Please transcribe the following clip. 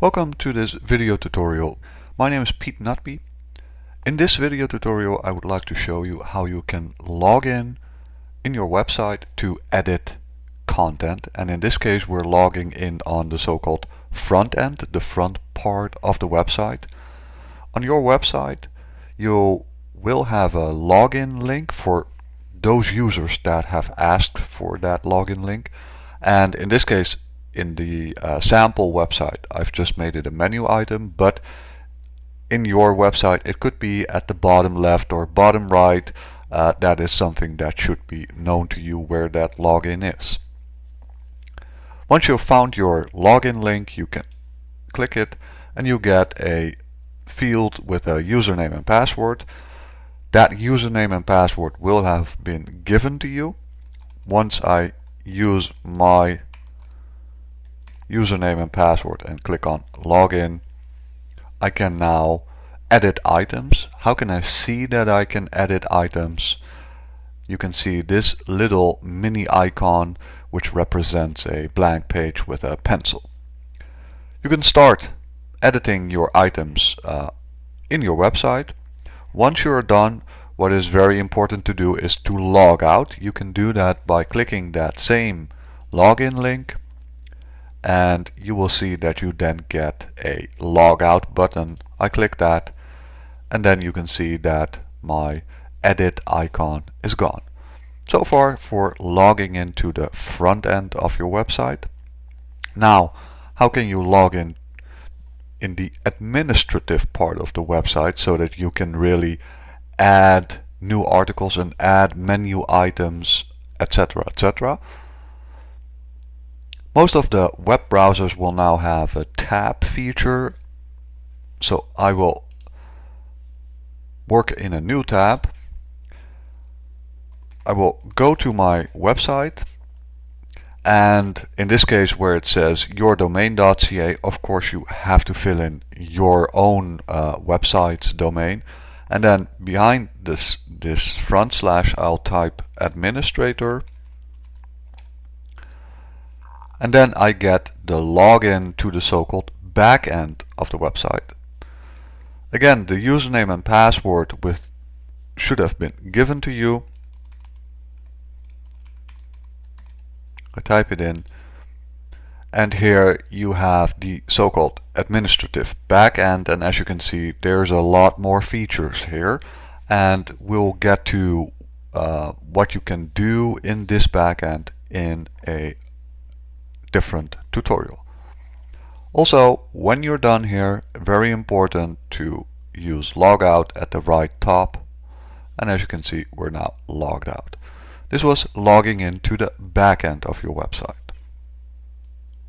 Welcome to this video tutorial. My name is Piet Nutby. In this video tutorial I would like to show you how you can log in your website to edit content, and in this case we're logging in on the so-called front end, the front part of the website. On your website you will have a login link for those users that have asked for that login link, and in this case in the sample website I've just made it a menu item, but in your website it could be at the bottom left or bottom right. That is something that should be known to you where that login is. Once you've found your login link, you can click it and you get a field with a username and password. That username and password will have been given to you. Once I use my username and password and click on login, I can now edit items. How can I see that I can edit items? You can see this little mini icon which represents a blank page with a pencil. You can start editing your items in your website. Once you're done, what is very important to do is to log out. You can do that by clicking that same login link, and you will see that you then get a log out button. I click that and then you can see that my edit icon is gone. So far for logging into the front end of your website. Now, how can you log in the administrative part of the website so that you can really add new articles and add menu items, etc., etc.? Most of the web browsers will now have a tab feature, so I will work in a new tab. I will go to my website, and in this case where it says yourdomain.ca, of course you have to fill in your own website's domain, and then behind this front slash I'll type administrator. And then I get the login to the so-called back end of the website. Again, the username and password should have been given to you. I type it in, and here you have the so-called administrative back end, and as you can see there's a lot more features here, and we'll get to what you can do in this back end in a different tutorial. Also, when you're done here, very important to use logout at the right top, and as you can see we're now logged out. This was logging into the back end of your website.